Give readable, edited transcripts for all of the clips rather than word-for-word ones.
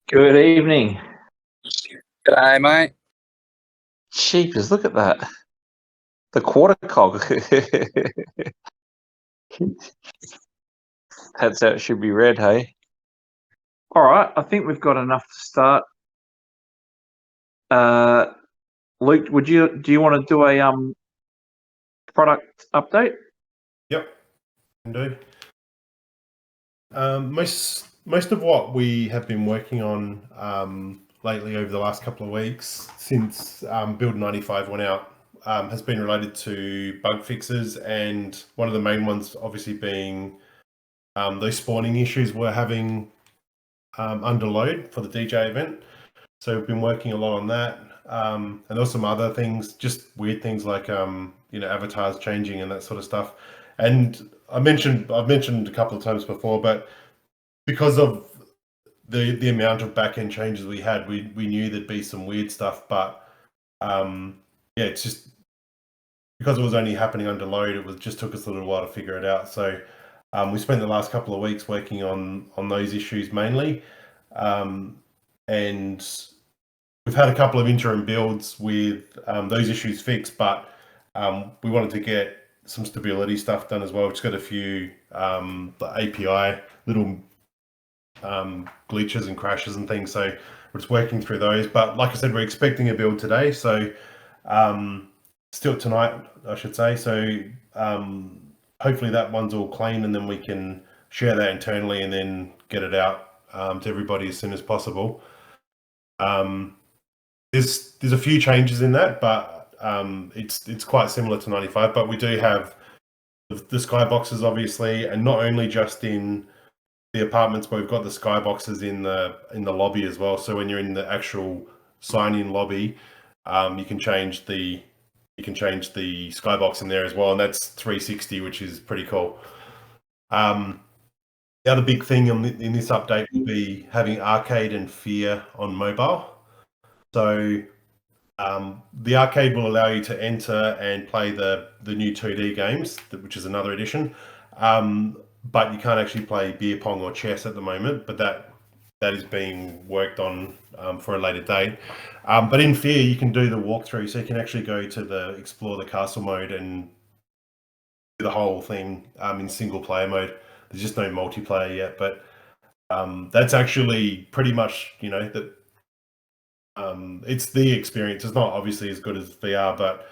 Good evening. G'day, mate. Cheapers, look at that. The quarter cog. That's how it should be read, hey? All right, I think we've got enough to start. Luke, do you want to do a product update? Yep, can do. Most of what we have been working on lately over the last couple of weeks since build 95 went out has been related to bug fixes, and one of the main ones obviously being those spawning issues we're having under load for the DJ event. So we've been working a lot on that, and there's some other things, just weird things like avatars changing and that sort of stuff. And I've mentioned a couple of times before, but because of the amount of back-end changes we had, we knew there'd be some weird stuff, but it's just because it was only happening under load, it just took us a little while to figure it out. So we spent the last couple of weeks working on those issues mainly, and we've had a couple of interim builds with those issues fixed, but we wanted to get some stability stuff done as well. It's got a few API little glitches and crashes and things, so we're just working through those. But like I said, we're expecting a build today, so still tonight, I should say. So hopefully that one's all clean, and then we can share that internally and then get it out to everybody as soon as possible. There's a few changes in that, but it's quite similar to 95. But we do have the skyboxes, obviously, and not only just in the apartments, but we've got the skyboxes in the lobby as well. So when you're in the actual sign-in lobby, you can change the skybox in there as well, and that's 360, which is pretty cool. The other big thing in this update will be having arcade and fear on mobile. So the arcade will allow you to enter and play the new 2D games, which is another edition. But you can't actually play beer pong or chess at the moment, but that is being worked on for a later date. But in Fear, you can do the walkthrough, so you can actually go to explore the castle mode and do the whole thing in single player mode. There's just no multiplayer yet, but that's actually pretty much, it's the experience. It's not obviously as good as VR, but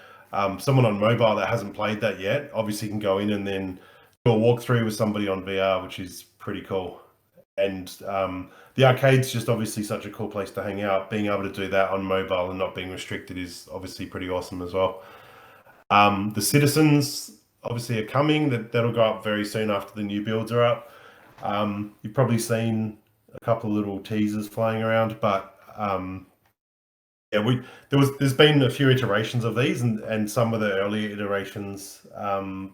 someone on mobile that hasn't played that yet obviously can go in and then do a walkthrough with somebody on VR, which is pretty cool. And the arcade's just obviously such a cool place to hang out. Being able to do that on mobile and not being restricted is obviously pretty awesome as well. The citizens obviously are coming. That'll go up very soon after the new builds are up. You've probably seen a couple of little teasers flying around, but there's been a few iterations of these, and some of the early iterations,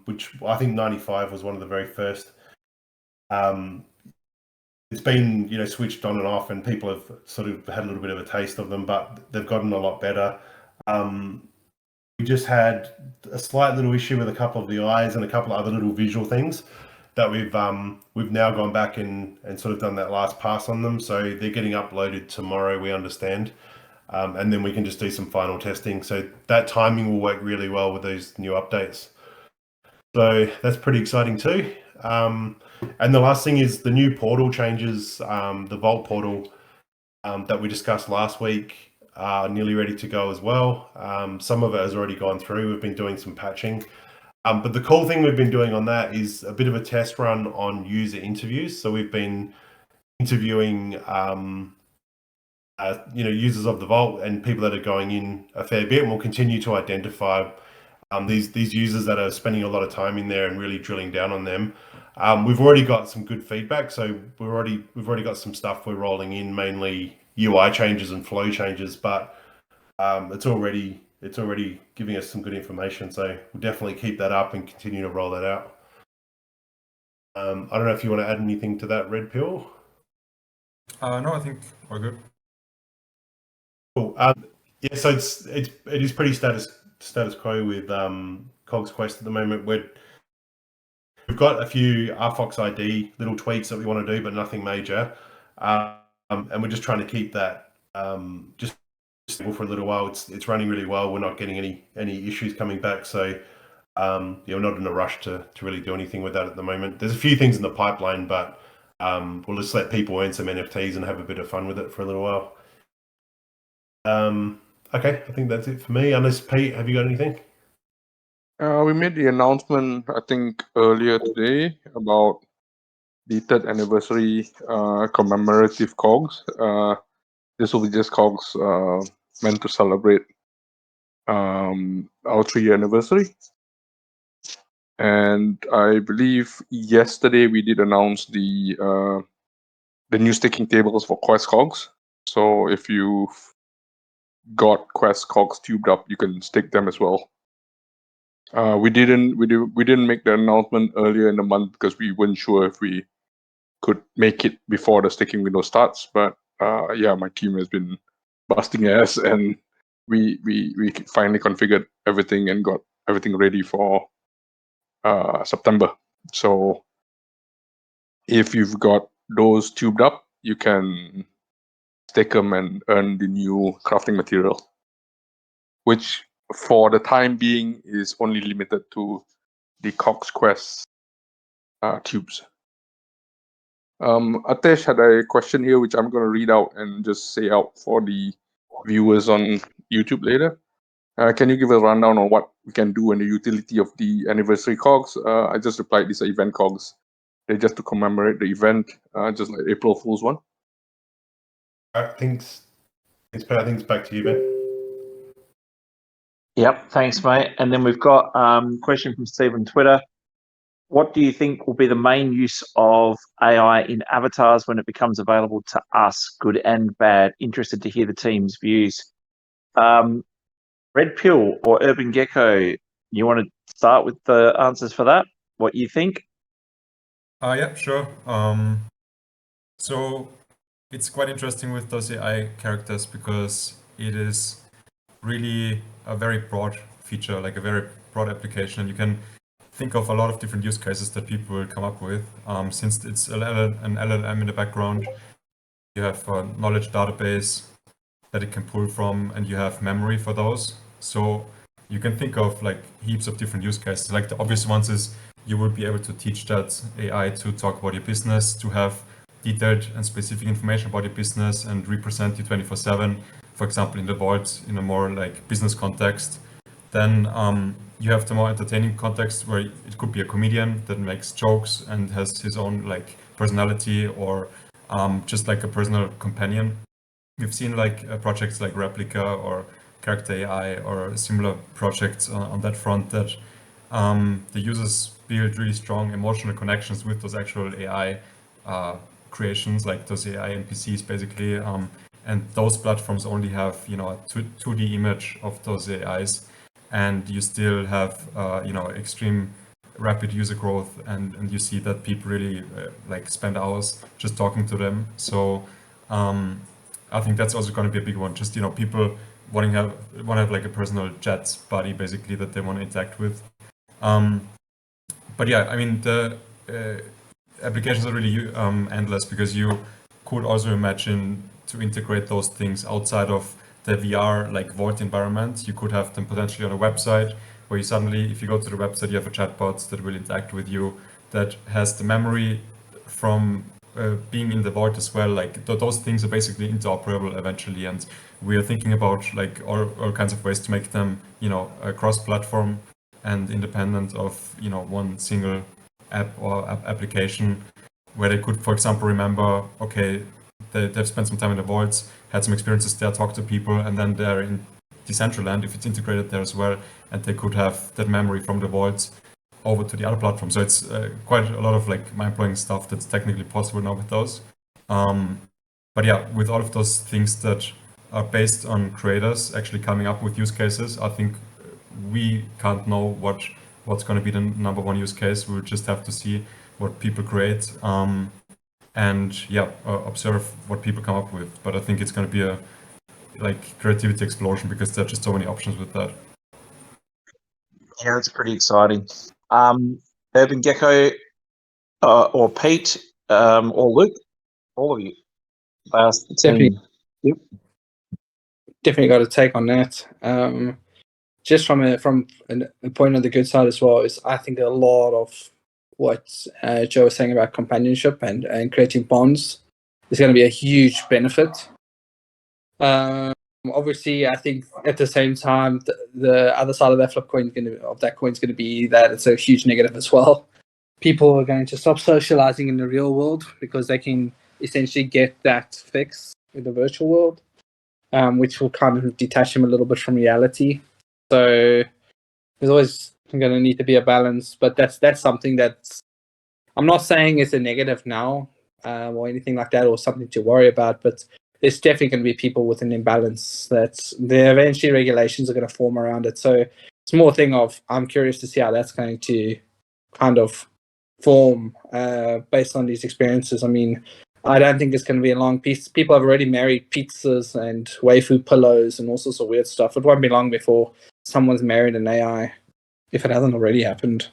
which I think 95 was one of the very first. It's been switched on and off, and people have sort of had a little bit of a taste of them, but they've gotten a lot better. We just had a slight little issue with a couple of the eyes and a couple of other little visual things that we've now gone back and sort of done that last pass on them. So they're getting uploaded tomorrow, we understand. And then we can just do some final testing. So that timing will work really well with those new updates. So that's pretty exciting too. And the last thing is the new portal changes, the VALT portal that we discussed last week are nearly ready to go as well. Some of it has already gone through. We've been doing some patching. But the cool thing we've been doing on that is a bit of a test run on user interviews. So we've been interviewing users of the Vault and people that are going in a fair bit, and we'll continue to identify these users that are spending a lot of time in there and really drilling down on them. We've already got some good feedback, so we've already got some stuff we're rolling in, mainly UI changes and flow changes, but it's already giving us some good information. So we'll definitely keep that up and continue to roll that out. I don't know if you want to add anything to that, Red Pill. No, I think we're good. Cool. Yeah, so it is pretty status quo with COGS Quest at the moment. We've got a few RFOX ID little tweaks that we want to do, but nothing major. and we're just trying to keep that just stable for a little while. It's running really well. We're not getting any issues coming back, so we're not in a rush to really do anything with that at the moment. There's a few things in the pipeline, but we'll just let people earn some NFTs and have a bit of fun with it for a little while. Okay, I think that's it for me. Unless Pete, have you got anything? We made the announcement, I think, earlier today about the 3rd anniversary commemorative KOGs. This will be just KOGs meant to celebrate our 3-year anniversary. And I believe yesterday we did announce the new staking tables for Quest KOGs. So if you've got Quest KOGs tubed up, you can stake them as well. We didn't make the announcement earlier in the month because we weren't sure if we could make it before the staking window starts. But yeah, my team has been busting ass, and we finally configured everything and got everything ready for September. So if you've got those tubed up, you can stake them and earn the new crafting material, which for the time being is only limited to the KOGs Quest tubes. Atesh had a question here, which I'm going to read out and just say out for the viewers on YouTube later. Can you give a rundown on what we can do and the utility of the anniversary KOGs? I just replied, these are event KOGs. They're just to commemorate the event, just like April Fool's one. I think it's back to you, Ben. Yep, thanks, mate. And then we've got a question from Steve on Twitter. What do you think will be the main use of AI in avatars when it becomes available to us, good and bad? Interested to hear the team's views. Red Pill or UrbanGecko, you want to start with the answers for that? What you think? Yeah, sure. So it's quite interesting with those AI characters because it is really a very broad feature, like a very broad application. You can think of a lot of different use cases that people will come up with. Since it's an LLM in the background, you have a knowledge database that it can pull from, and you have memory for those. So you can think of like heaps of different use cases. Like the obvious ones is you will be able to teach that AI to talk about your business, to have detailed and specific information about your business and represent you 24/7, for example, in the vault in a more like business context. Then you have the more entertaining context where it could be a comedian that makes jokes and has his own like personality, or just like a personal companion. We've seen like projects like Replica or Character AI or similar projects on that front that the users build really strong emotional connections with those actual AI creations, like those AI NPCs basically. And those platforms only have, you know, a 2D image of those AIs, and you still have, you know, extreme rapid user growth, and you see that people really like spend hours just talking to them. So I think that's also going to be a big one. Just, you know, people want to have like a personal chat buddy basically that they want to interact with. But yeah, I mean, the applications are really endless, because you could also imagine to integrate those things outside of the VR like Vault environment. You could have them potentially on a website where you suddenly, if you go to the website, you have a chatbot that will interact with you, that has the memory from being in the Vault as well. Like those things are basically interoperable eventually, and we are thinking about like all kinds of ways to make them, you know, cross-platform and independent of, you know, one single app or application, where they could, for example, remember, okay, they've spent some time in the vaults, had some experiences there, talked to people, and then they're in Decentraland, if it's integrated there as well, and they could have that memory from the vaults over to the other platform. So it's quite a lot of like mind-blowing stuff that's technically possible now with those. But yeah, with all of those things that are based on creators actually coming up with use cases, I think we can't know what's going to be the number one use case. We'll just have to see what people create, and yeah, observe what people come up with. But I think it's going to be a like creativity explosion, because there are just so many options with that. Yeah, that's pretty exciting. UrbanGecko or Pete or Luke, all of you. That's the Definitely. team. Definitely got a take on that. Just from a point on the good side as well is I think a lot of what Joe was saying about companionship and creating bonds is going to be a huge benefit. Obviously, I think at the same time the other side of that coin is going to be that it's a huge negative as well. People are going to stop socializing in the real world because they can essentially get that fix in the virtual world, which will kind of detach them a little bit from reality. So there's always going to need to be a balance, but that's something that's, I'm not saying it's a negative now or anything like that or something to worry about, but there's definitely going to be people with an imbalance that eventually regulations are going to form around it. So it's more a thing of, I'm curious to see how that's going to kind of form based on these experiences. I mean, I don't think it's going to be a long piece. People have already married pizzas and waifu pillows and all sorts of weird stuff. It won't be long before someone's married an AI, if it hasn't already happened.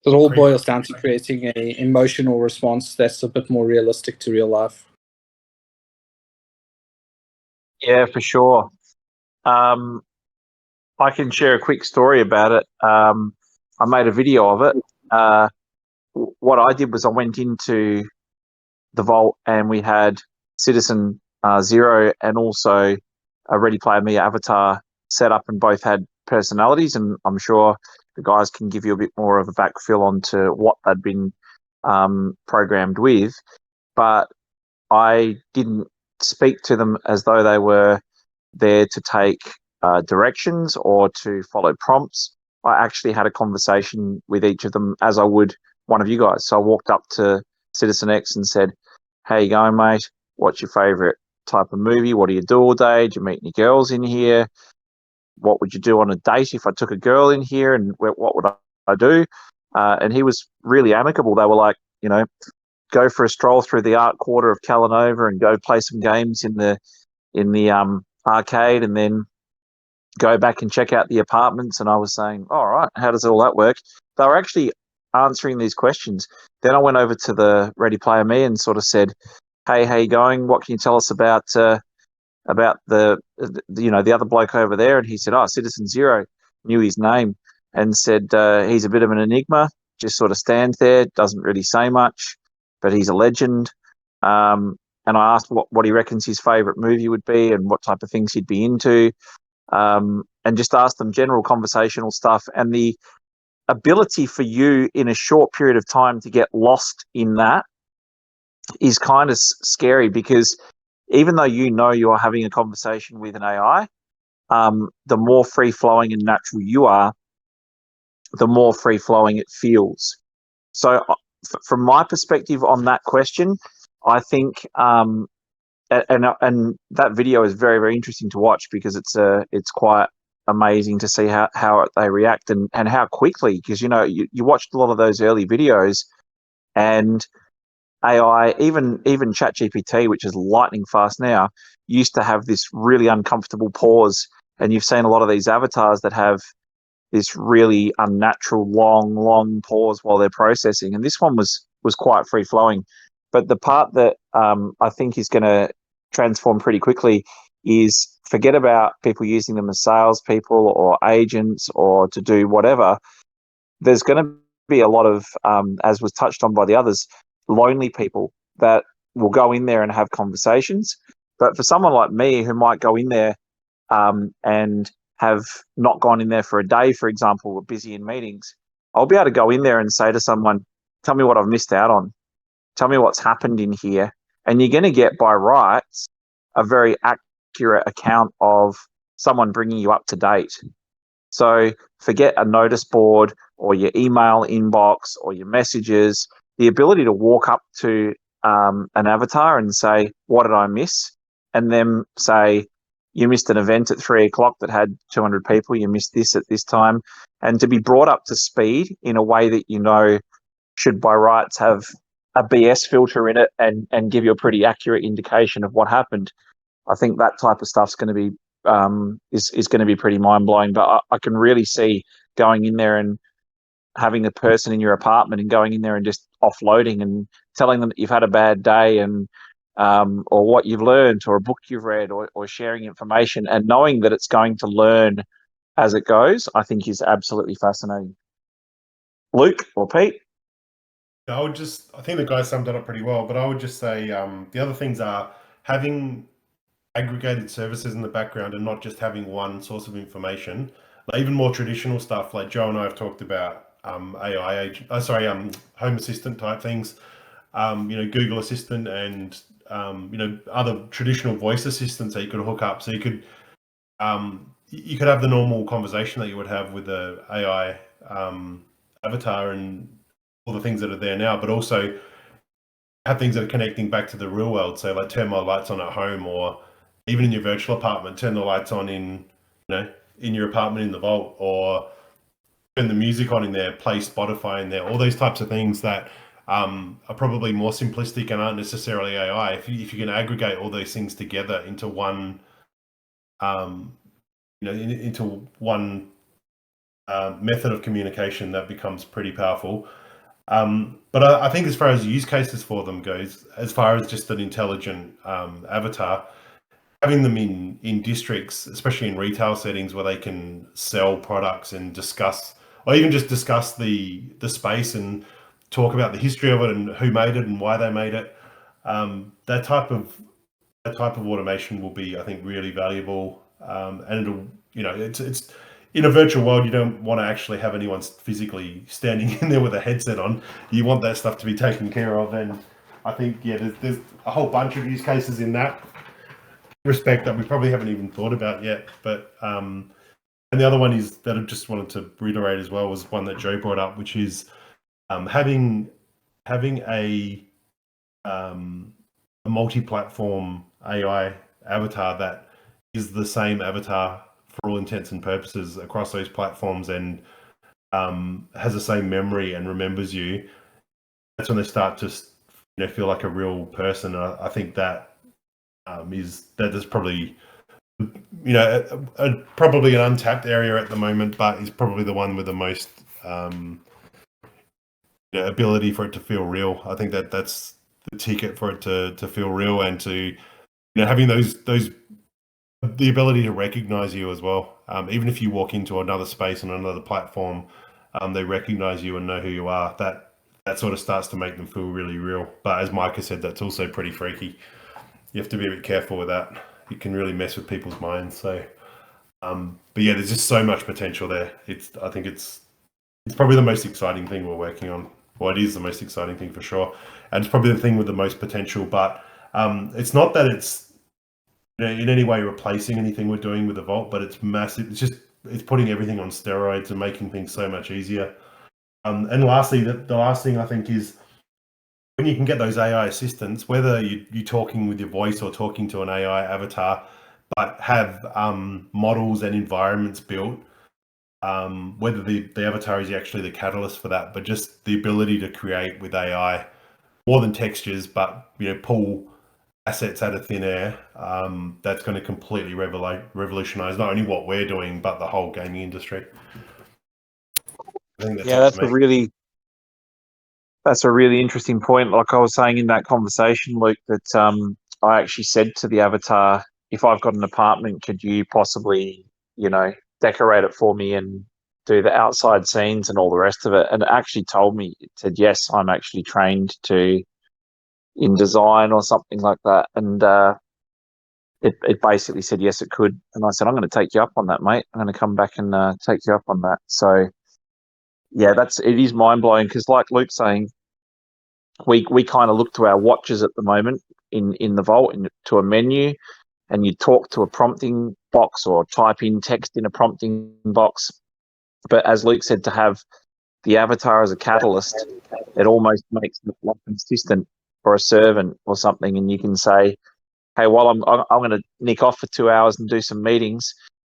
So it all boils down to creating an emotional response that's a bit more realistic to real life. Yeah, for sure. I can share a quick story about it. I made a video of it. What I did was I went into the vault and we had CitiXen Zero and also a Ready Player Me avatar set up, and both had personalities, and I'm sure the guys can give you a bit more of a backfill onto what they'd been programmed with. But I didn't speak to them as though they were there to take directions or to follow prompts. I actually had a conversation with each of them as I would one of you guys. So I walked up to Citizen X and said, "How you going, mate? What's your favourite type of movie? What do you do all day? Do you meet any girls in here? What would you do on a date if I took a girl in here? And what would I do?" And he was really amicable. They were like, go for a stroll through the art quarter of Calanova and go play some games in the arcade, and then go back and check out the apartments. And I was saying, all right, how does all that work? They were actually answering these questions. Then I went over to the Ready Player Me and sort of said, "Hey, how you going? What can you tell us about the other bloke over there?" And he said, "Oh, Citizen Zero." Knew his name and said he's a bit of an enigma. Just sort of stands there, doesn't really say much, but he's a legend. And I asked what he reckons his favourite movie would be and what type of things he'd be into, and just asked them general conversational stuff. And the ability for you in a short period of time to get lost in that is kind of scary, because even though you're having a conversation with an AI, the more free-flowing and natural you are, the more free-flowing it feels. So from my perspective on that question, I think, and that video is very, very interesting to watch, because it's quite amazing to see how they react and how quickly, because you watched a lot of those early videos, and AI, even ChatGPT, which is lightning fast now, used to have this really uncomfortable pause, and you've seen a lot of these avatars that have this really unnatural long pause while they're processing, and this one was quite free flowing. But the part that I think is going to transform pretty quickly is, forget about people using them as salespeople or agents or to do whatever. There's going to be a lot of, as was touched on by the others, lonely people that will go in there and have conversations. But for someone like me who might go in there and have not gone in there for a day, for example, we're busy in meetings, I'll be able to go in there and say to someone, "Tell me what I've missed out on. Tell me what's happened in here." And you're going to get, by rights, a very accurate account of someone bringing you up to date. So forget a notice board or your email inbox or your messages. The ability to walk up to an avatar and say, "What did I miss?" And then say, "You missed an event at 3:00 that had 200 people. You missed this at this time." And to be brought up to speed in a way that should by rights have a BS filter in it and give you a pretty accurate indication of what happened. I think that type of stuff's going to be is going to be pretty mind blowing. But I can really see going in there and having a person in your apartment and going in there and just offloading and telling them that you've had a bad day and or what you've learned, or a book you've read, or sharing information, and knowing that it's going to learn as it goes, I think is absolutely fascinating. Luke or Pete? I think the guy summed it up pretty well, but I would just say the other things are having aggregated services in the background and not just having one source of information. Like even more traditional stuff, like Joe and I have talked about AI agent, Home Assistant type things, Google Assistant and other traditional voice assistants that you could hook up. So you could have the normal conversation that you would have with the AI avatar and all the things that are there now, but also have things that are connecting back to the real world. So like turn my lights on at home, or even in your virtual apartment, turn the lights on in your apartment in the vault, or turn the music on in there, play Spotify in there, all those types of things that are probably more simplistic and aren't necessarily AI. If you can aggregate all those things together into one, into one method of communication, that becomes pretty powerful. But I think as far as use cases for them goes, as far as just an intelligent avatar, having them in districts, especially in retail settings where they can sell products and discuss, or even just discuss the space and talk about the history of it and who made it and why they made it. That type of automation will be, I think, really valuable. And it'll, it's in a virtual world, you don't want to actually have anyone physically standing in there with a headset on. You want that stuff to be taken care of. And I think, there's a whole bunch of use cases in that respect that we probably haven't even thought about yet. But and the other one is that I just wanted to reiterate as well was one that Joe brought up, which is having a multi-platform AI avatar that is the same avatar for all intents and purposes across those platforms, and has the same memory and remembers you. That's when they start to feel like a real person. I think that is probably probably an untapped area at the moment, but is probably the one with the most ability for it to feel real. I think that's the ticket for it to feel real, and to having those the ability to recognize you as well. Even if you walk into another space on another platform, they recognize you and know who you are. That sort of starts to make them feel really real. But as Micah said, that's also pretty freaky. You have to be a bit careful with that. It can really mess with people's minds. So, but yeah, there's just so much potential there. I think it's probably the most exciting thing we're working on. Well, it is the most exciting thing for sure, and it's probably the thing with the most potential. But it's not that it's in any way replacing anything we're doing with the Vault, but it's massive. It's putting everything on steroids and making things so much easier. And lastly, the last thing I think is when you can get those AI assistants, whether you're talking with your voice or talking to an AI avatar, but have models and environments built, whether the avatar is actually the catalyst for that, but just the ability to create with AI more than textures, but pull assets out of thin air, that's going to completely revolutionize not only what we're doing, but the whole gaming industry. I think that's a really interesting point. Like I was saying in that conversation, Luke, that I actually said to the avatar, if I've got an apartment, could you possibly, decorate it for me and do the outside scenes and all the rest of it? And it actually told me, it said, yes, I'm actually trained in design or something like that. And it basically said, yes, it could. And I said, I'm going to take you up on that, mate. I'm going to come back and take you up on that. So yeah, it is mind blowing, because like Luke's saying, we kind of look to our watches at the moment in the Vault, to a menu, and you talk to a prompting box or type in text in a prompting box. But as Luke said, to have the avatar as a catalyst, it almost makes it like an assistant or a servant or something, and you can say, hey, while I'm going to nick off for 2 hours and do some meetings,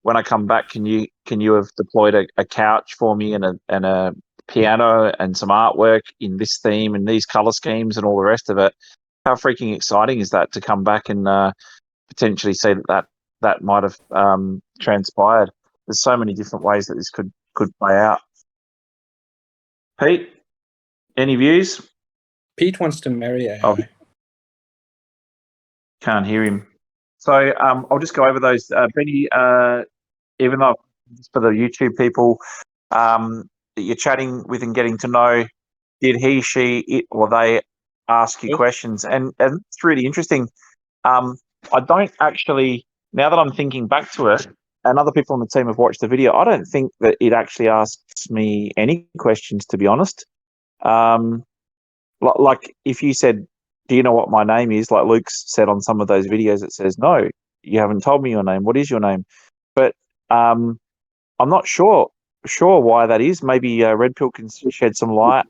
when I come back, can you have deployed a couch for me and a piano and some artwork in this theme and these color schemes and all the rest of it? How freaking exciting is that to come back and potentially see that might have transpired? There's so many different ways that this could play out. Pete, any views? Pete wants to marry AI. Can't hear him. So I'll just go over those. Benny, even though just for the YouTube people that you're chatting with and getting to know, did he, she, it, or they ask you questions? And it's really interesting. I don't actually, now that I'm thinking back to it, and other people on the team have watched the video, I don't think that it actually asks me any questions, to be honest. Like if you said, do you know what my name is? Like Luke's said on some of those videos, it says, no, you haven't told me your name. What is your name? But I'm not sure why that is. Maybe Red Pill can shed some light,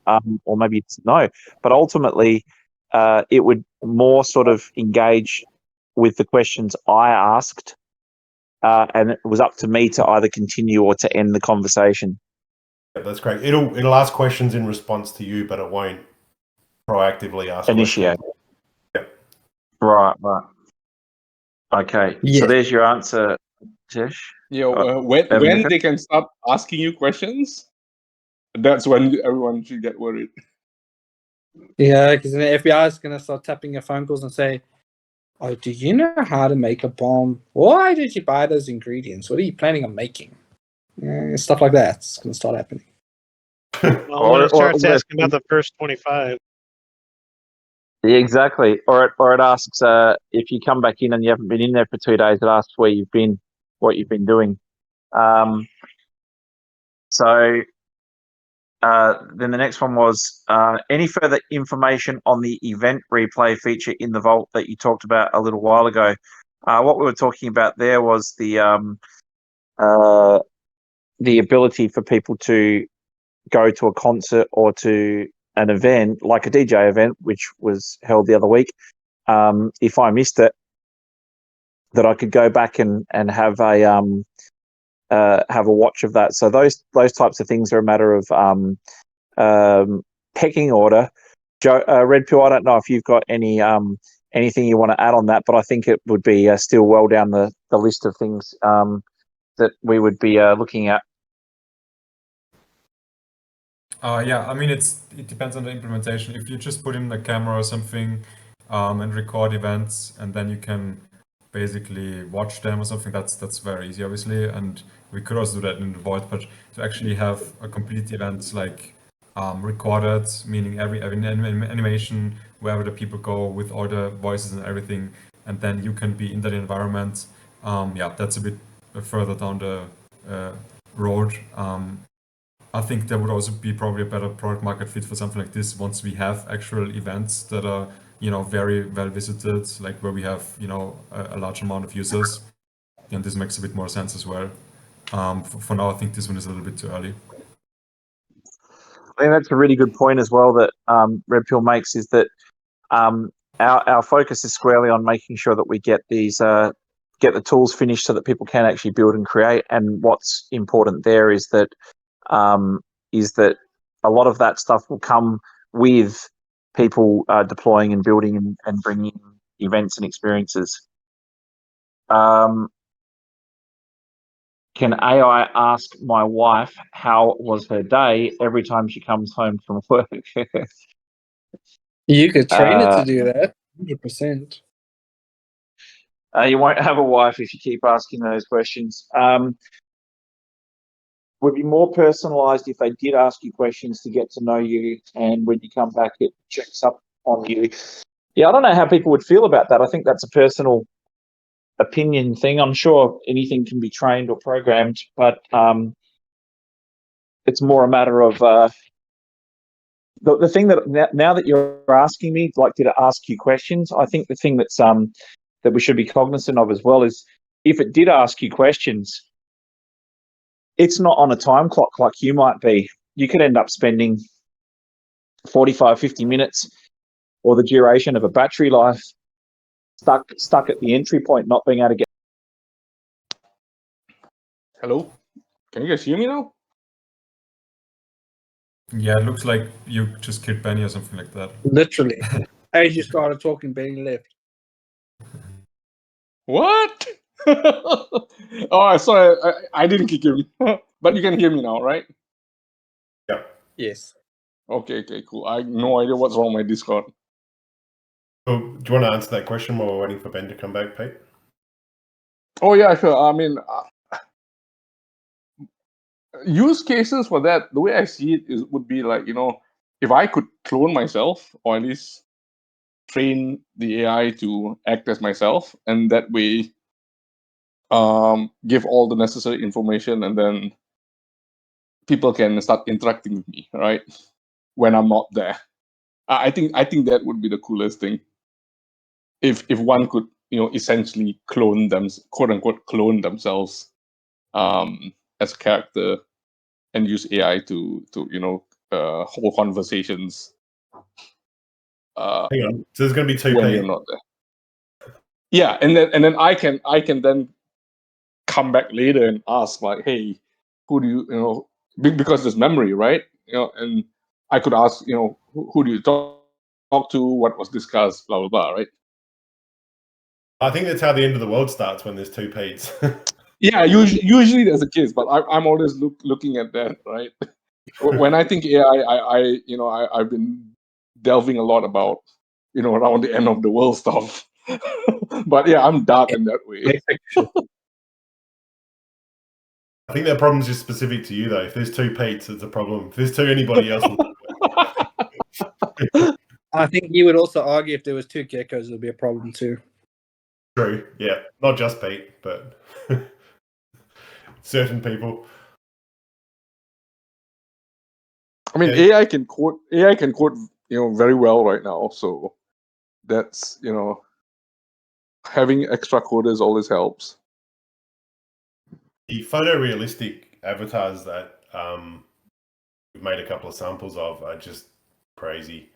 or maybe it's no. But ultimately, it would more sort of engage with the questions I asked, and it was up to me to either continue or to end the conversation. Yeah, that's great. It'll ask questions in response to you, but it won't proactively ask Initiate. questions. Yeah. Right. Okay. Yes. So there's your answer, Tesh. Yeah, when they can start asking you questions, that's when everyone should get worried. Yeah, because the FBI is going to start tapping your phone calls and say, oh, do you know how to make a bomb? Why did you buy those ingredients? What are you planning on making? Stuff like that. It's going to start happening. Well, when it starts asking about the first 25. Yeah, exactly. Or it asks, if you come back in and you haven't been in there for 2 days, it asks where you've been, what you've been doing. So then the next one was any further information on the event replay feature in the Vault that you talked about a little while ago. What we were talking about there was the ability for people to go to a concert or to an event, like a DJ event, which was held the other week. If I missed it, that I could go back and have a watch of that. So those types of things are a matter of pecking order. Joe, Red Pill, I don't know if you've got any anything you want to add on that, but I think it would be still well down the list of things that we would be looking at. Yeah, I mean, it depends on the implementation. If you just put in a camera or something and record events, and then you can basically watch them or something, that's very easy, obviously. And we could also do that in the Vault, but to actually have a complete event like recorded, meaning every animation, wherever the people go with all the voices and everything, and then you can be in that environment. Yeah, that's a bit further down the road. I think there would also be probably a better product market fit for something like this once we have actual events that are, very well visited, like where we have, a large amount of users. And this makes a bit more sense as well. For now, I think this one is a little bit too early. I think that's a really good point as well that Red Pill makes, is that our focus is squarely on making sure that we get these get the tools finished so that people can actually build and create. And what's important there is that a lot of that stuff will come with people deploying and building and bringing events and experiences. Can AI ask my wife how was her day every time she comes home from work? You could train it to do that, 100%. You won't have a wife if you keep asking those questions. Would be more personalized if they did ask you questions to get to know you, and when you come back, it checks up on you. Yeah, I don't know how people would feel about that. I think that's a personal opinion thing. I'm sure anything can be trained or programmed, but it's more a matter of the thing that now that you're asking me, like, did it ask you questions? I think the thing that's that we should be cognizant of as well is if it did ask you questions, it's not on a time clock like you might be. You could end up spending 45, 50 minutes or the duration of a battery life stuck at the entry point, not being able to get. Hello? Can you guys hear me now? Yeah, it looks like you just killed Benny or something like that. Literally. As you started talking, Benny left. What? Oh, sorry, I didn't kick him. But you can hear me now, right? Yeah. Yes. Okay, cool. I have no idea what's wrong with my Discord. So, do you want to answer that question while we're waiting for Ben to come back, Pete? Oh yeah, sure. I mean, use cases for that, the way I see it would be like, if I could clone myself, or at least train the AI to act as myself, and that way give all the necessary information, and then people can start interacting with me, right? When I'm not there. I think that would be the coolest thing. If one could, essentially clone them, quote unquote, clone themselves as a character, and use AI to hold conversations. Hang on. So there's going to be two when Pete. you're not there. Yeah, and then I can then come back later and ask like, hey, who do you because there's memory, right? And I could ask, who do you talk to? What was discussed? Blah blah blah, right? I think that's how the end of the world starts, when there's two Petes. Yeah, usually there's a case, but I'm always looking at that, right? When I think AI, I've been delving a lot about, around the end of the world stuff. But yeah, I'm dark in that way. I think that problem's just specific to you, though. If there's two Petes, it's a problem. If there's two anybody else, I think you would also argue if there was two geckos, it would be a problem too. true. Yeah, not just Pete, but certain people. I mean, Yeah. AI can code very well right now. So that's having extra coders always helps. The photorealistic avatars that we've made a couple of samples of are just crazy.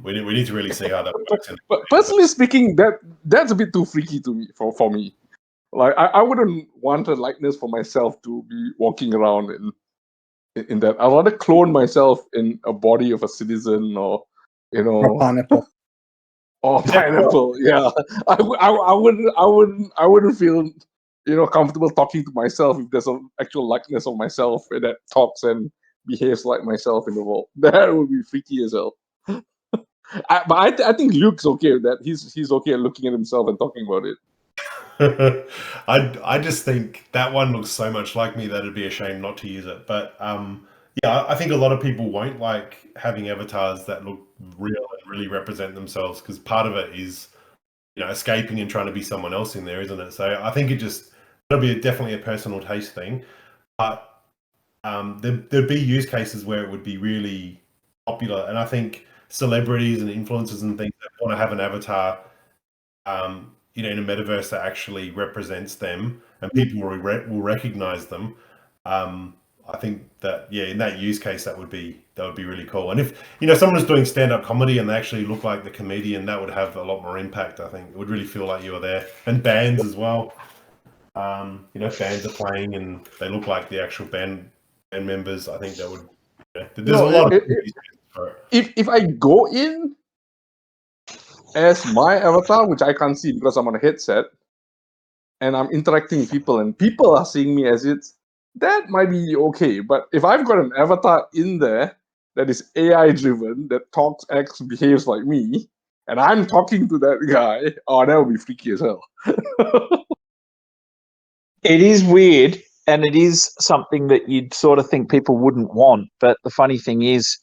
We need to really see how that works. But personally speaking, that's a bit too freaky to me for me. Like I wouldn't want a likeness for myself to be walking around in that. I'd rather clone myself in a body of a citizen, or Or pineapple. or pineapple. Yeah, I wouldn't feel comfortable talking to myself if there's an actual likeness of myself that talks and behaves like myself in the world. That would be freaky as hell. But I think Luke's okay with that. He's okay at looking at himself and talking about it. I just think that one looks so much like me that it'd be a shame not to use it. But yeah, I think a lot of people won't like having avatars that look real and really represent themselves, because part of it is escaping and trying to be someone else in there, isn't it? So I think it'll be definitely a personal taste thing. But there'd be use cases where it would be really popular, and I think celebrities and influencers and things that want to have an avatar in a metaverse that actually represents them and people will recognize them. I think that in that use case that would be really cool. And if someone was doing stand-up comedy and they actually look like the comedian, that would have a lot more impact. I think it would really feel like you were there. And bands as well. Bands are playing and they look like the actual band members. I think that would. There's a lot of for it. If I go in as my avatar, which I can't see because I'm on a headset, and I'm interacting with people, and people are seeing me as it, that might be okay. But if I've got an avatar in there that is AI driven, that talks, acts, behaves like me, and I'm talking to that guy, that would be freaky as hell. It is weird, and it is something that you'd sort of think people wouldn't want. But the funny thing is,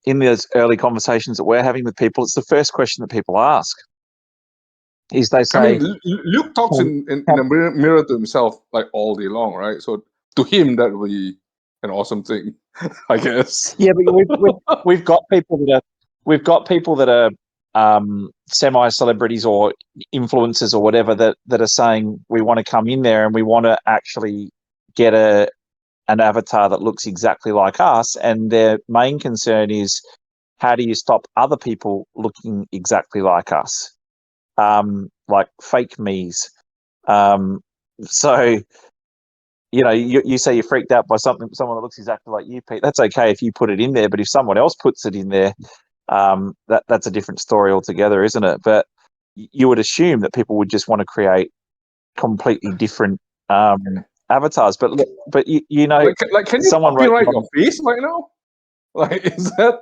in those early conversations that we're having with people, it's the first question that people ask. Is they say, I mean, Luke talks in a mirror to himself like all day long, right? So to him, that would be an awesome thing, I guess. Yeah, but we've got people that are semi-celebrities or influencers or whatever that are saying we want to come in there and we want to actually get an avatar that looks exactly like us, and their main concern is how do you stop other people looking exactly like us, like fake me's. So you say you're freaked out by someone that looks exactly like you, Pete. That's okay if you put it in there, but if someone else puts it in there, that's a different story altogether, isn't it? But you would assume that people would just want to create completely different avatars. But can you someone copyright your face right now? Like, is that?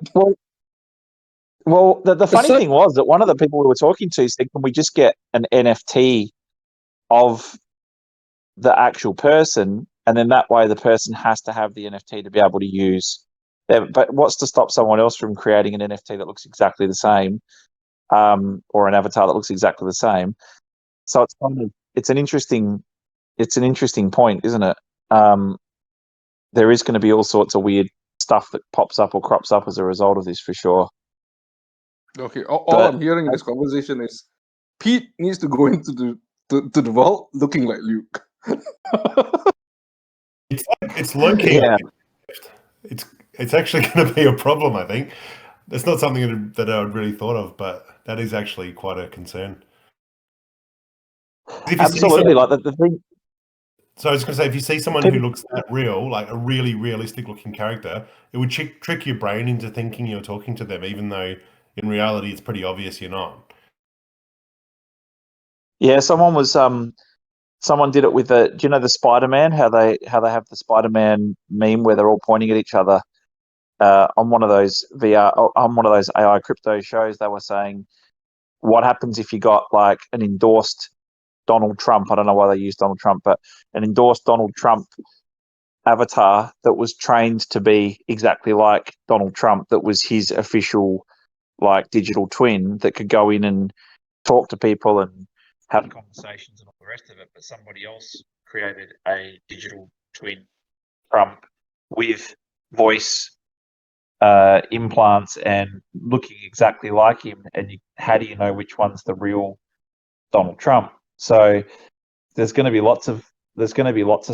Well, the funny So- thing was that one of the people we were talking to said, "Can we just get an NFT of the actual person, and then that way the person has to have the NFT to be able to use them." But what's to stop someone else from creating an NFT that looks exactly the same, or an avatar that looks exactly the same? So it's an interesting point, isn't it? There is going to be all sorts of weird stuff that pops up or crops up as a result of this, for sure. Okay, all But- I'm hearing in this conversation is Pete needs to go into the vault looking like Luke. It's low key. Yeah. It's actually going to be a problem. I think it's not something that I would really thought of, but that is actually quite a concern. If you see Absolutely, someone- like the thing. So I was going to say, if you see someone who looks that real, like a really realistic looking character, it would trick your brain into thinking you're talking to them, even though in reality it's pretty obvious you're not. Yeah, someone did it with do you know the Spider-Man? How they have the Spider-Man meme where they're all pointing at each other on one of those on one of those AI crypto shows. They were saying, what happens if you got like an endorsed Donald Trump? I don't know why they use Donald Trump, but an endorsed Donald Trump avatar that was trained to be exactly like Donald Trump, that was his official like digital twin that could go in and talk to people and have conversations and all the rest of it, but somebody else created a digital twin Trump with voice implants and looking exactly like him, and how do you know which one's the real Donald Trump? So there's going to be lots of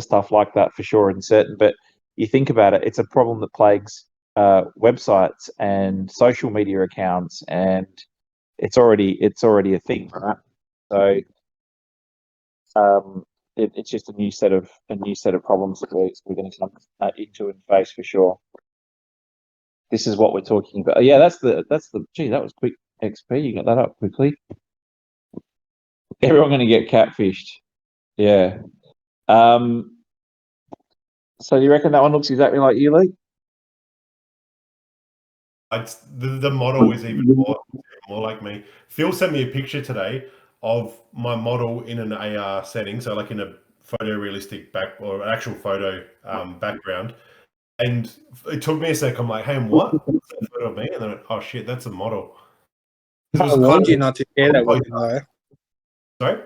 stuff like that for sure and certain. But you think about it, it's a problem that plagues websites and social media accounts, and it's already a thing, right? So it's just a new set of problems that we're going to come into and face for sure. This is what we're talking about. Yeah, that's the gee, that was quick XP. You got that up quickly. Everyone going to get catfished. Yeah. So you reckon that one looks exactly like you, Lee? The model is even more like me. Phil sent me a picture today of my model in an AR setting, so like in a photorealistic or actual photo background. And it took me a sec. I'm like, "Hey, what? That's a photo of me?" And then I went, "Oh shit, that's a model." I warned you not to share that with him, though. Sorry?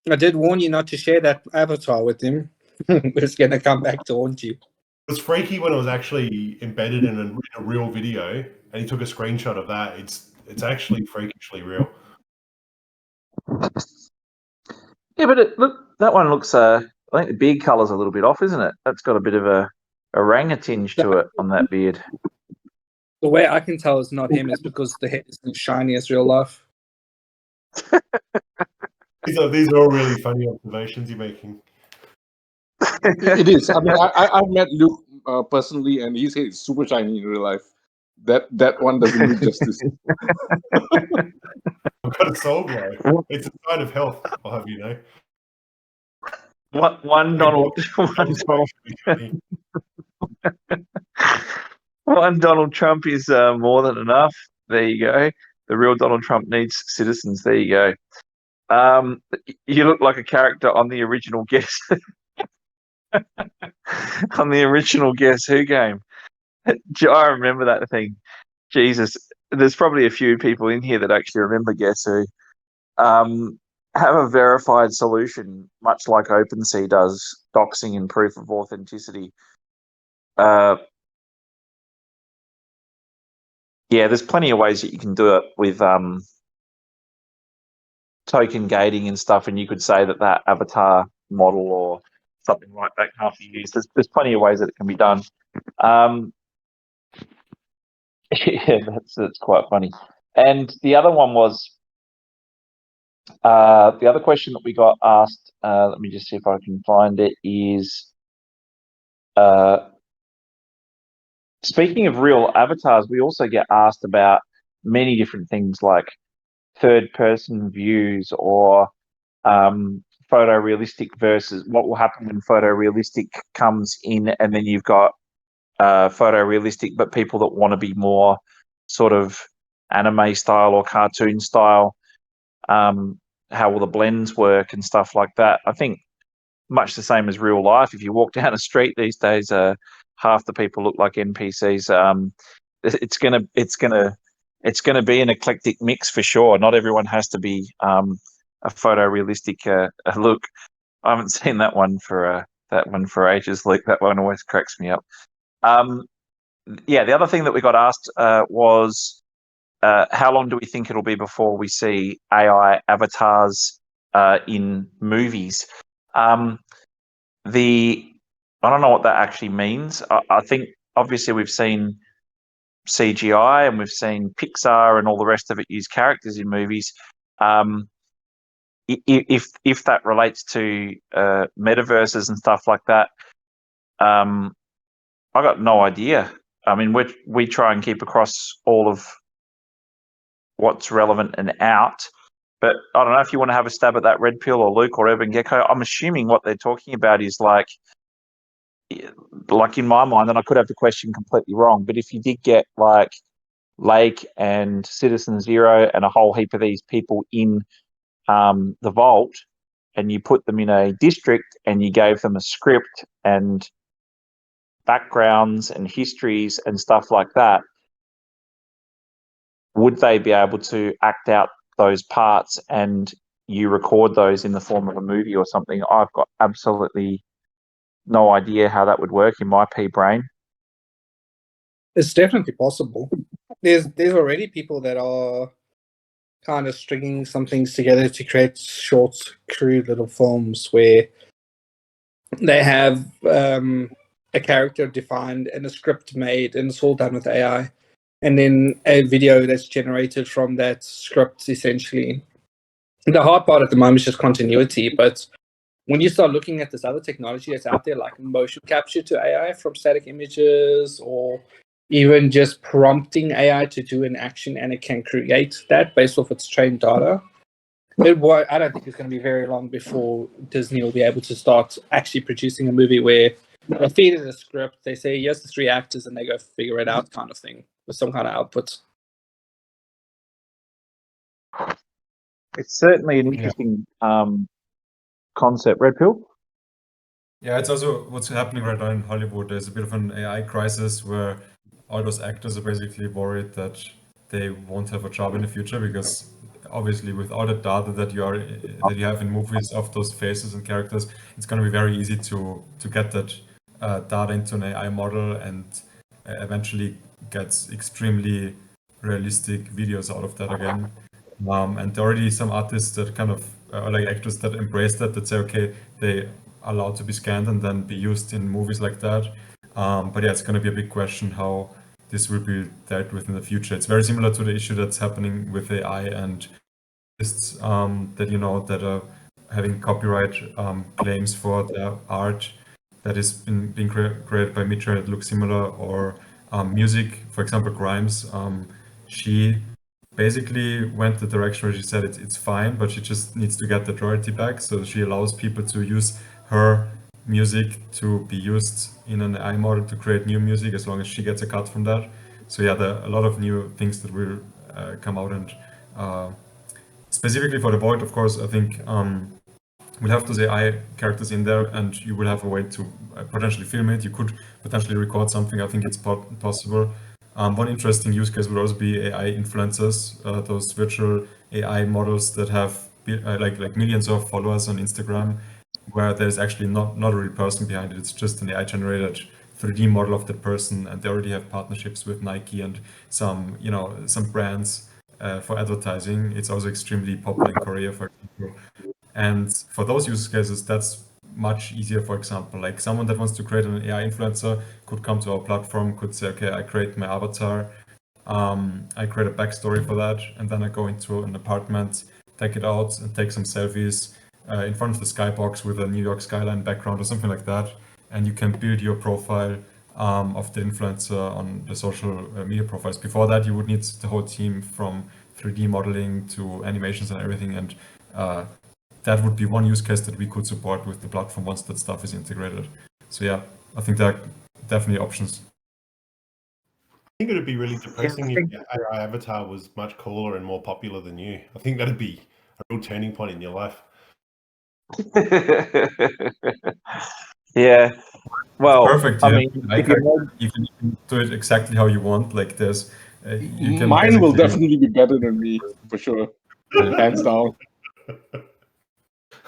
I did warn you not to share that avatar with him. It's going to come back to haunt you. It was freaky when it was actually embedded in a real video, and he took a screenshot of that. It's actually freakishly real. Yeah, but look, that one looks. I think the beard colour's a little bit off, isn't it? That's got a bit of a ranger tinge to it on that beard. The way I can tell it's not him is because the head isn't shiny as real life. These are all really funny observations you're making. It is. I mean, I've met Luke personally, and his head is super shiny in real life. That one doesn't do justice. I've got a soul glow. It's a sign of health, I'll have you know. One Donald Trump is more than enough. There you go. The real Donald Trump needs citizens. There you go. You look like a character on the original Guess on the original Guess Who game. I remember that thing. Jesus, there's probably a few people in here that actually remember Guess Who. Have a verified solution, much like OpenSea does, doxing and proof of authenticity. Yeah, there's plenty of ways that you can do it with token gating and stuff, and you could say that avatar model or something like that can't be used. There's plenty of ways that it can be done. Yeah, that's quite funny. And the other one was the other question that we got asked. Let me just see if I can find it. Is speaking of real avatars, we also get asked about many different things like third-person views or photorealistic versus what will happen when photorealistic comes in, and then you've got photorealistic, but people that want to be more sort of anime style or cartoon style, how will the blends work and stuff like that. I think much the same as real life. If you walk down a street these days, half the people look like NPCs. It's gonna be an eclectic mix for sure. Not everyone has to be a photorealistic look. I haven't seen that one for ages. Luke, that one always cracks me up. Yeah, the other thing that we got asked was how long do we think it'll be before we see AI avatars in movies? I don't know what that actually means. I think obviously we've seen CGI and we've seen Pixar and all the rest of it use characters in movies. If that relates to metaverses and stuff like that, I got no idea. I mean, we try and keep across all of what's relevant and out. But I don't know if you want to have a stab at that, Red Pill or Luke or UrbanGecko. I'm assuming what they're talking about is like in my mind, and I could have the question completely wrong, but if you did get like Lake and Citizen Zero and a whole heap of these people in the vault, and you put them in a district and you gave them a script and backgrounds and histories and stuff like that, would they be able to act out those parts and you record those in the form of a movie or something? I've got absolutely no idea how that would work in my pea brain. It's definitely possible. There's already people that are kind of stringing some things together to create short, crude little films where they have a character defined and a script made, and it's all done with AI. And then a video that's generated from that script, essentially. The hard part at the moment is just continuity, but when you start looking at this other technology that's out there, like motion capture to AI from static images, or even just prompting AI to do an action and it can create that based off its trained data, I don't think it's going to be very long before Disney will be able to start actually producing a movie where they feed it a script, they say, here's the 3 actors, and they go figure it out kind of thing with some kind of output. It's certainly an interesting concept. Red Pill? Yeah, it's also what's happening right now in Hollywood. There's a bit of an AI crisis where all those actors are basically worried that they won't have a job in the future, because obviously with all the data that you have in movies of those faces and characters, it's going to be very easy to get that data into an AI model and eventually gets extremely realistic videos out of that again. And there are already some artists that kind of like actors that embrace that say, okay, they are allowed to be scanned and then be used in movies like that. But yeah, it's going to be a big question how this will be dealt with in the future. It's very similar to the issue that's happening with AI and artists that are having copyright claims for their art that is being created by Mitra that looks similar, or music, for example, Grimes. She basically went the direction where she said it's fine, but she just needs to get the royalty back. So she allows people to use her music to be used in an AI model to create new music, as long as she gets a cut from that. So yeah, there are a lot of new things that will come out, and specifically for the Vault, of course, I think we'll have those AI characters in there, and you will have a way to potentially film it. You could potentially record something. I think it's possible. One interesting use case would also be AI influencers, those virtual AI models that have like millions of followers on Instagram, where there's actually not a real person behind it. It's just an AI generated 3D model of the person, and they already have partnerships with Nike and some brands for advertising. It's also extremely popular in Korea, for example. And for those use cases, that's much easier. For example, like someone that wants to create an AI influencer could come to our platform, could say, okay, I create my avatar, I create a backstory for that, and then I go into an apartment, take it out and take some selfies in front of the skybox with a New York skyline background or something like that. And you can build your profile of the influencer on the social media profiles. Before that, you would need the whole team from 3D modeling to animations and everything. And that would be one use case that we could support with the platform once that stuff is integrated. So yeah, I think there are definitely options. think it'd be really depressing think- if your AI avatar was much cooler and more popular than you. I think that'd be a real turning point in your life. Yeah. Well, Perfect. I Yeah. mean, if you You can do it exactly how you want. Like there's, you can Mine will basically- definitely be better than me, for sure. Hands down.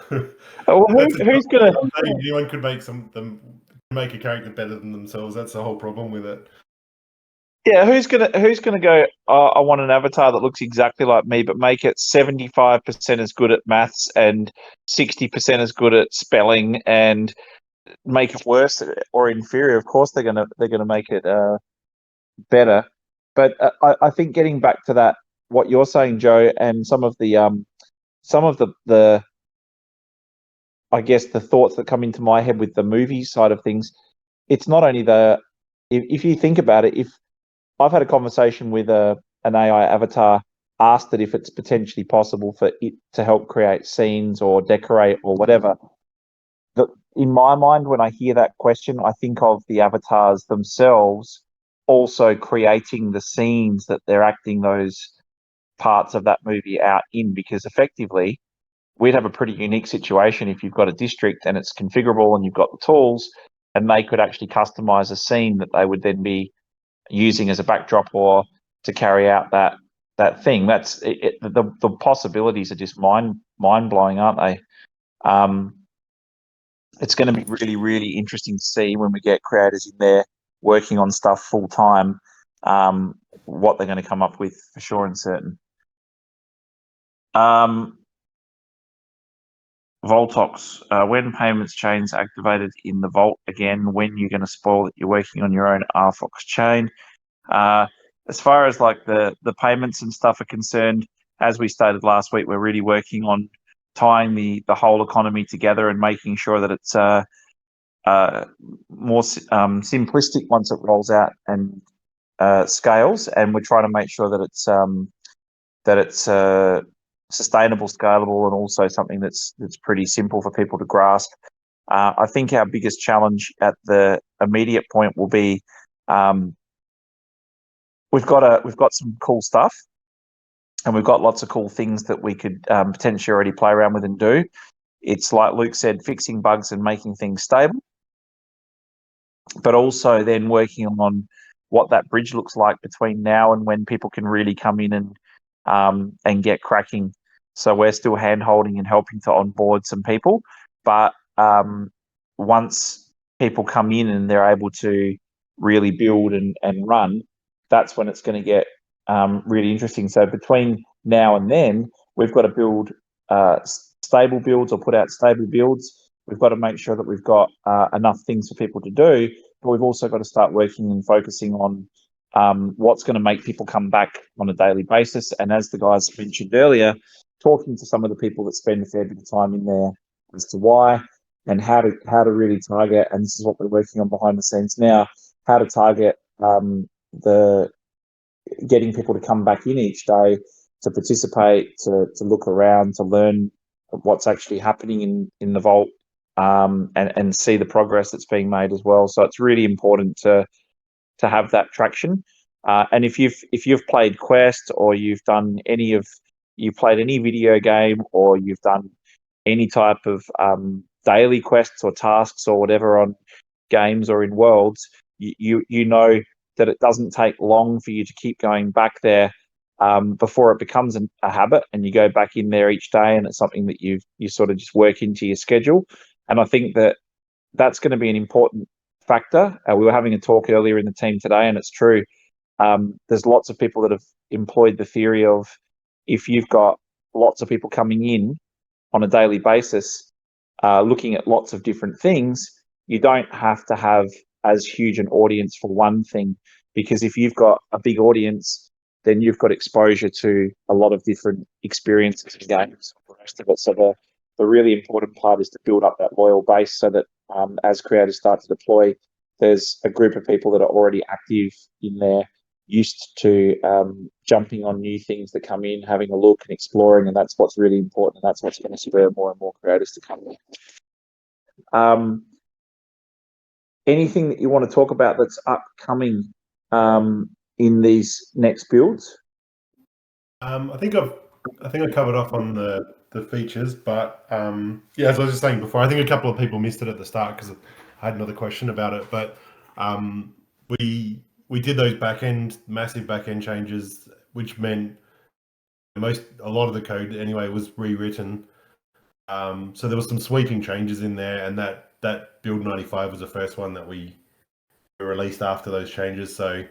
who's gonna? I'm saying anyone could make a character better than themselves. That's the whole problem with it. Yeah, who's gonna go? Oh, I want an avatar that looks exactly like me, but make it 75% as good at maths and 60% as good at spelling, and make it worse or inferior. Of course, they're gonna make it better. But I think getting back to that, what you're saying, Joe, and some of the I guess the thoughts that come into my head with the movie side of things, it's not only if you think about it, if I've had a conversation with an AI avatar, asked it if it's potentially possible for it to help create scenes or decorate or whatever. In my mind, when I hear that question, I think of the avatars themselves also creating the scenes that they're acting those parts of that movie out in, because effectively we'd have a pretty unique situation if you've got a district and it's configurable and you've got the tools, and they could actually customize a scene that they would then be using as a backdrop or to carry out that thing. That's it, the possibilities are just mind blowing, aren't they? It's going to be really, really interesting to see when we get creators in there working on stuff full time, what they're going to come up with, for sure and certain. Voltox, when payments chains activated in the Vault again, when you're going to spoil that you're working on your own RFOX chain. As far as like the payments and stuff are concerned, as we stated last week, we're really working on tying the whole economy together and making sure that it's more simplistic once it rolls out and scales. And we're trying to make sure that it's sustainable, scalable, and also something that's pretty simple for people to grasp. I think our biggest challenge at the immediate point will be we've got some cool stuff, and we've got lots of cool things that we could potentially already play around with and do. It's like Luke said, fixing bugs and making things stable, but also then working on what that bridge looks like between now and when people can really come in and get cracking. So we're still hand-holding and helping to onboard some people, but once people come in and they're able to really build and run, that's when it's going to get really interesting. So between now and then, we've got to build stable builds or put out stable builds. We've got to make sure that we've got enough things for people to do, but we've also got to start working and focusing on what's going to make people come back on a daily basis. And as the guys mentioned earlier, talking to some of the people that spend a fair bit of time in there as to why and how to really target, and this is what we're working on behind the scenes now, how to target the getting people to come back in each day to participate, to look around, to learn what's actually happening in the Vault, and see the progress that's being made as well. So it's really important to have that traction. And if you've played Quest, or you've played any video game, or you've done any type of daily quests or tasks or whatever on games or in worlds, you know that it doesn't take long for you to keep going back there before it becomes a habit, and you go back in there each day, and it's something that you sort of just work into your schedule. And I think that's going to be an important factor. We were having a talk earlier in the team today, and it's true. There's lots of people that have employed the theory of, if you've got lots of people coming in on a daily basis, looking at lots of different things, you don't have to have as huge an audience for one thing, because if you've got a big audience, then you've got exposure to a lot of different experiences and games and the rest of it. So the really important part is to build up that loyal base, so that as creators start to deploy, there's a group of people that are already active in there, used to jumping on new things that come in, having a look and exploring, and that's what's really important, and that's what's going to spur more and more creators to come in. Anything that you want to talk about that's upcoming in these next builds? I think I covered off on the features, but yeah, as I was just saying before, I think a couple of people missed it at the start because I had another question about it. But we did those massive back end changes, which meant a lot of the code anyway was rewritten. So there was some sweeping changes in there, and that build 95 was the first one that we released after those changes. So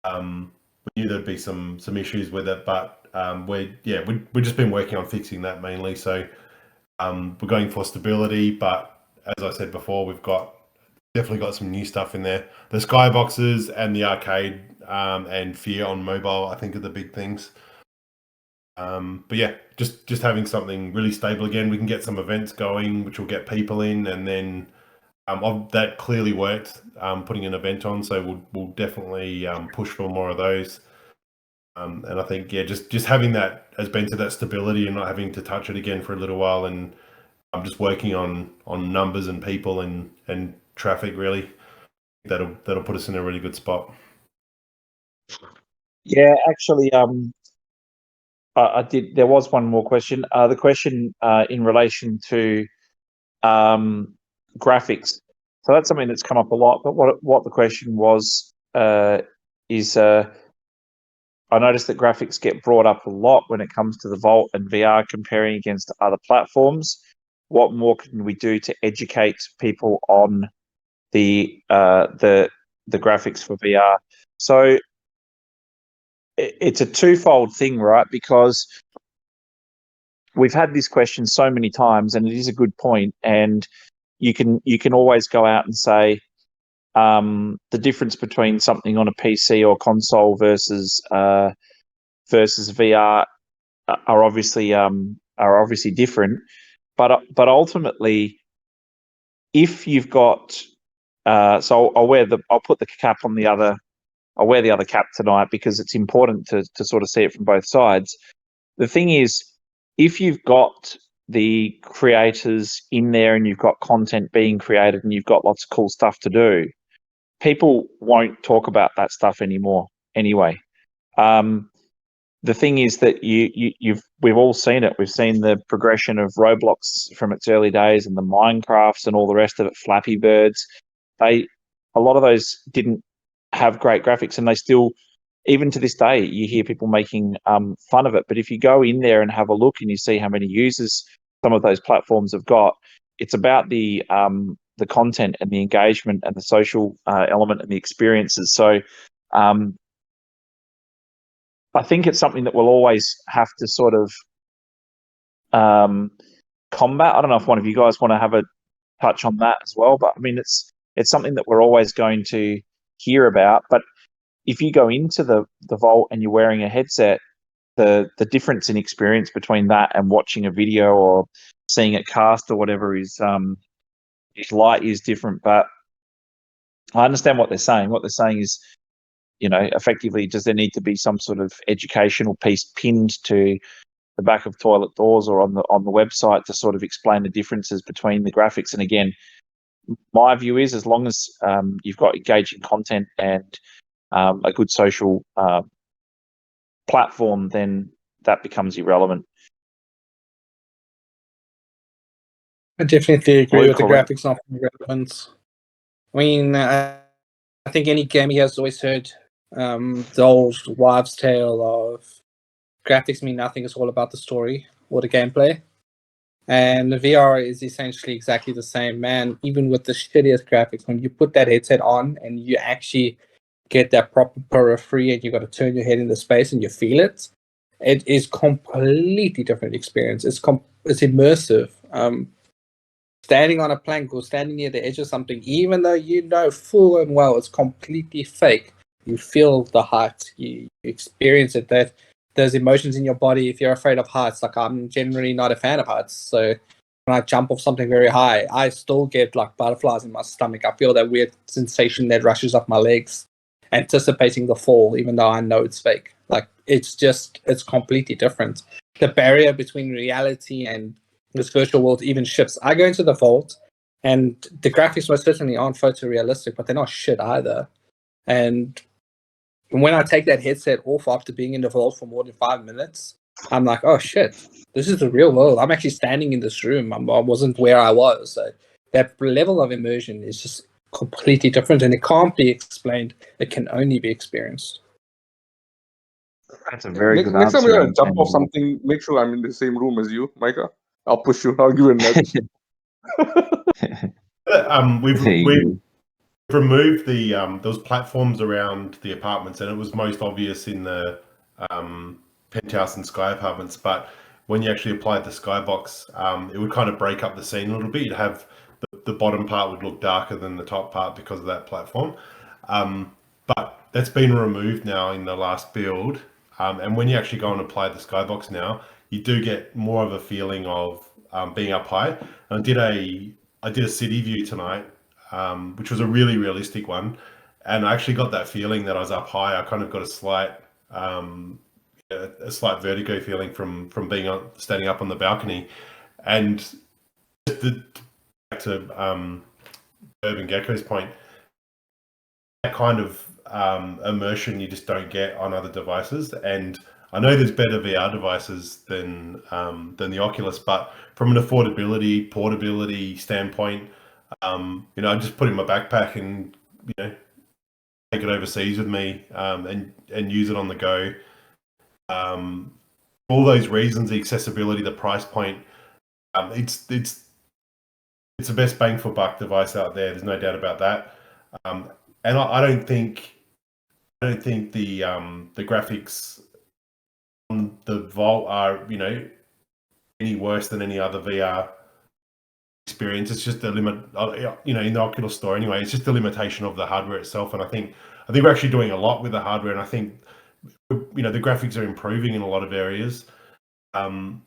we knew there'd be some issues with it, but we've just been working on fixing that mainly. So we're going for stability, but as I said before, we've definitely got some new stuff in there. The skyboxes and the arcade and Fear on mobile, I think, are the big things. But yeah, just having something really stable again. We can get some events going, which will get people in, and then that clearly worked. Putting an event on, so we'll definitely push for more of those. And I think just having that, as Ben said, that stability and not having to touch it again for a little while, and I'm just working on numbers and people and traffic. Really, that'll put us in a really good spot. Yeah, actually, I did. There was one more question. The question in relation to graphics. So that's something that's come up a lot. But what the question was is, I noticed that graphics get brought up a lot when it comes to the Vault and VR, comparing against other platforms. What more can we do to educate people on the graphics for VR? So it's a twofold thing, right? Because we've had this question so many times, and it is a good point. And you can always go out and say the difference between something on a PC or console versus VR are obviously different. But ultimately, if you've got so I'll put the cap on the other. I'll wear the other cap tonight because it's important to sort of see it from both sides. The thing is, if you've got the creators in there and you've got content being created and you've got lots of cool stuff to do, people won't talk about that stuff anymore anyway. The thing is that we've all seen it. We've seen the progression of Roblox from its early days and the Minecrafts and all the rest of it, Flappy Birds. A lot of those didn't have great graphics, and they still, even to this day, you hear people making fun of it. But if you go in there and have a look and you see how many users some of those platforms have got, it's about the content and the engagement and the social element and the experiences. So I think it's something that we'll always have to sort of combat. I don't know if one of you guys want to have a touch on that as well, but I mean, it's something that we're always going to hear about. But if you go into the Vault and you're wearing a headset, the difference in experience between that and watching a video or seeing it cast or whatever is light years different. But I understand what they're saying. What they're saying is, effectively, does there need to be some sort of educational piece pinned to the back of toilet doors or on the website to sort of explain the differences between the graphics? And again, my view is, as long as you've got engaging content and a good social platform, then that becomes irrelevant. I definitely agree with the graphics not being relevant. I mean, I think any gamer has always heard the old wives' tale of graphics mean nothing. It's all about the story or the gameplay. And the VR is essentially exactly the same, man. Even with the shittiest graphics, when you put that headset on and you actually get that proper periphery and you got to turn your head into space and you feel it, it is completely different experience. It's immersive. Standing on a plank or standing near the edge of something, even though you know full and well it's completely fake, you feel the height, you experience it. That there's emotions in your body. If you're afraid of heights, like I'm generally not a fan of heights, so when I jump off something very high, I still get like butterflies in my stomach. I feel that weird sensation that rushes up my legs, anticipating the fall, even though I know it's fake. Like it's completely different. The barrier between reality and this virtual world even shifts. I go into the Vault, and the graphics most certainly aren't photorealistic, but they're not shit either. And And when I take that headset off after being in the vault for more than 5 minutes, I'm like, oh shit, this is the real world. I'm actually standing in this room. I wasn't where I was. So that level of immersion is just completely different, and it can't be explained. It can only be experienced. That's a very good Next time answer. we're gonna jump and- off something, make sure I'm in the same room as you, Micah. I'll push you. I'll give you a nudge. We've removed the those platforms around the apartments, and it was most obvious in the penthouse and sky apartments. But when you actually applied the skybox, it would kind of break up the scene a little bit. You'd have the bottom part would look darker than the top part because of that platform. But that's been removed now in the last build. And when you actually go and apply the skybox now, you do get more of a feeling of being up high. And I did a city view tonight, which was a really realistic one, and I actually got that feeling that I was up high. I kind of got a slight vertigo feeling from being standing up on the balcony, and back to UrbanGecko's point, that kind of immersion you just don't get on other devices. And I know there's better VR devices than the Oculus, but from an affordability, portability standpoint, I just put it in my backpack and take it overseas with me and use it on the go. All those reasons, the accessibility, the price point, it's the best bang for buck device out there. There's no doubt about that. And I don't think the graphics on the Vault are any worse than any other VR experience. It's just a limit, in the Oculus store anyway. It's just the limitation of the hardware itself. And I think we're actually doing a lot with the hardware, and I think the graphics are improving in a lot of areas. So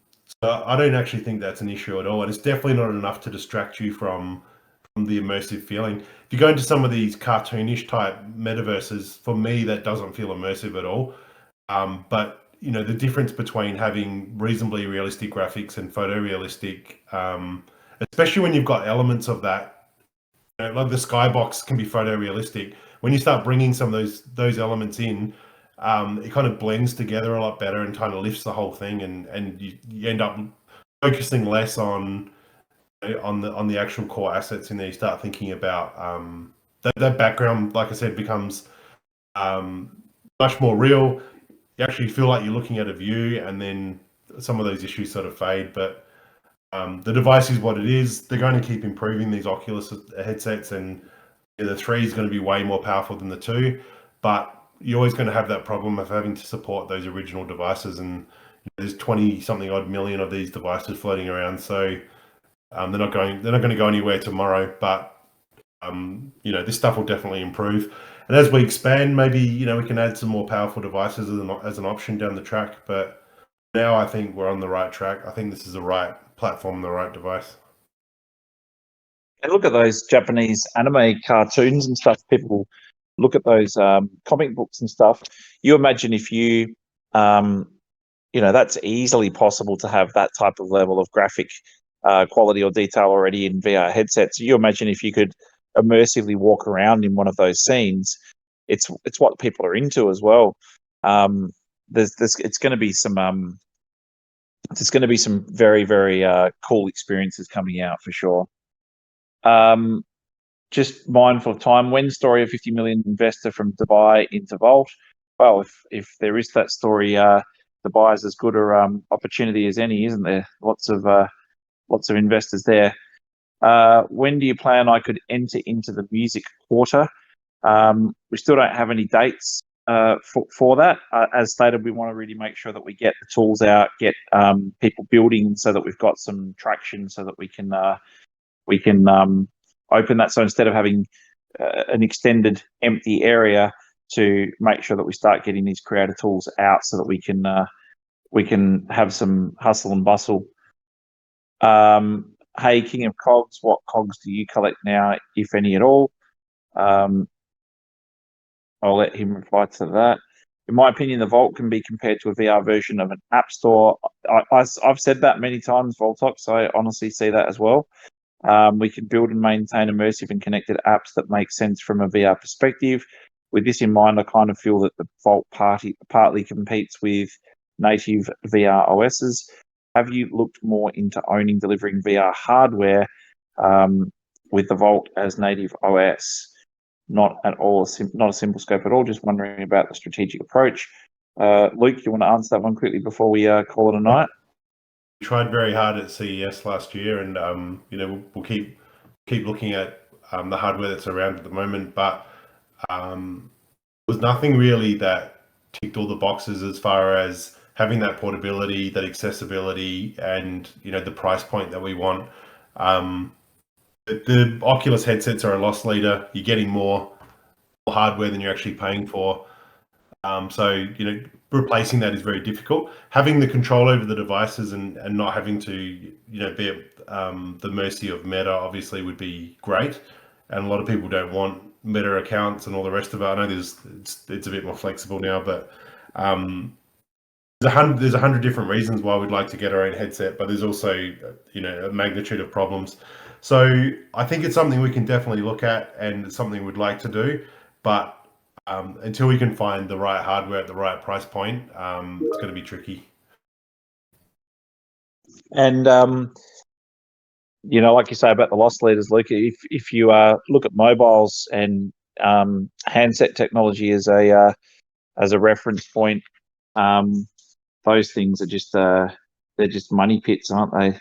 I don't actually think that's an issue at all, and it's definitely not enough to distract you from the immersive feeling. If you go into some of these cartoonish type metaverses, for me that doesn't feel immersive at all. But the difference between having reasonably realistic graphics and photorealistic, especially when you've got elements of that, like the skybox can be photorealistic. When you start bringing some of those elements in, it kind of blends together a lot better and kind of lifts the whole thing, and you end up focusing less on the actual core assets in there. You start thinking about that background, like I said, becomes much more real. You actually feel like you're looking at a view, and then some of those issues sort of fade. But the device is what it is. They're going to keep improving these Oculus headsets, and the 3 is going to be way more powerful than the 2. But you're always going to have that problem of having to support those original devices, and there's 20-something odd million of these devices floating around. So they're not going to go anywhere tomorrow. But this stuff will definitely improve. And as we expand, maybe we can add some more powerful devices as an option down the track. But now I think we're on the right track. I think this is the right platform and the right device. And look at those Japanese anime cartoons and stuff. People look at those comic books and stuff. You imagine if you, that's easily possible to have that type of level of graphic quality or detail already in VR headsets. You imagine if you could immersively walk around in one of those scenes. It's what people are into as well. It's going to be some there's going to be some very, very cool experiences coming out for sure. Just mindful of time. When story of 50 million investor from Dubai into Vault? Well, if there is that story, Dubai is as good an opportunity as any, isn't there? Lots of investors there. When do you plan I could enter into the music quarter? We still don't have any dates for that. As stated, we want to really make sure that we get the tools out, get people building, so that we've got some traction, so that we can open that. So instead of having an extended empty area, to make sure that we start getting these creator tools out, so that we can have some hustle and bustle. Hey, King of Cogs, what cogs do you collect now, if any at all? I'll let him reply to that. In my opinion, the Vault can be compared to a VR version of an app store. I've said that many times, Voltox. I honestly see that as well. We can build and maintain immersive and connected apps that make sense from a VR perspective. with this in mind, I kind of feel that the Vault partly competes with native VR OSs. Have you looked more into delivering VR hardware with the Vault as native OS? Not at all, not a simple scope at all. Just wondering about the strategic approach. Luke, you want to answer that one quickly before we call it a night? We tried very hard at CES last year, and we'll keep looking at the hardware that's around at the moment, but there was nothing really that ticked all the boxes as far as having that portability, that accessibility, and the price point that we want. The Oculus headsets are a loss leader. You're getting more hardware than you're actually paying for. So replacing that is very difficult. Having the control over the devices and not having to be at the mercy of Meta obviously would be great. And a lot of people don't want Meta accounts and all the rest of it. I know it's a bit more flexible now, but there's 100 different reasons why we'd like to get our own headset, but there's also a magnitude of problems. So I think it's something we can definitely look at, and it's something we'd like to do, but until we can find the right hardware at the right price point, it's going to be tricky. And like you say about the loss leaders, Luke, if you look at mobiles and handset technology as a reference point, those things are just they're just money pits, aren't they?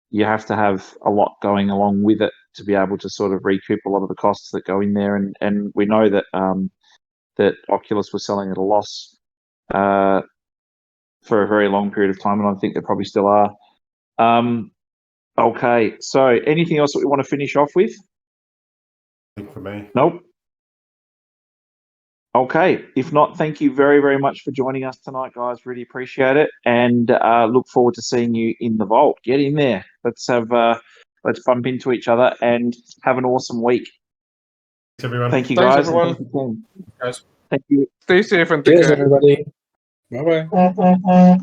You have to have a lot going along with it to be able to sort of recoup a lot of the costs that go in there. And we know that that Oculus was selling at a loss for a very long period of time, and I think they probably still are. Okay, so anything else that we want to finish off with? I think for me. Nope. Okay, if not, thank you very, very much for joining us tonight, guys. Really appreciate it, and look forward to seeing you in the Vault. Get in there. Let's bump into each other and have an awesome week. Thanks, everyone. Thank you, Thanks, guys. everyone. And Guys. thank you. Stay safe and take Cheers, care. everybody. Bye bye.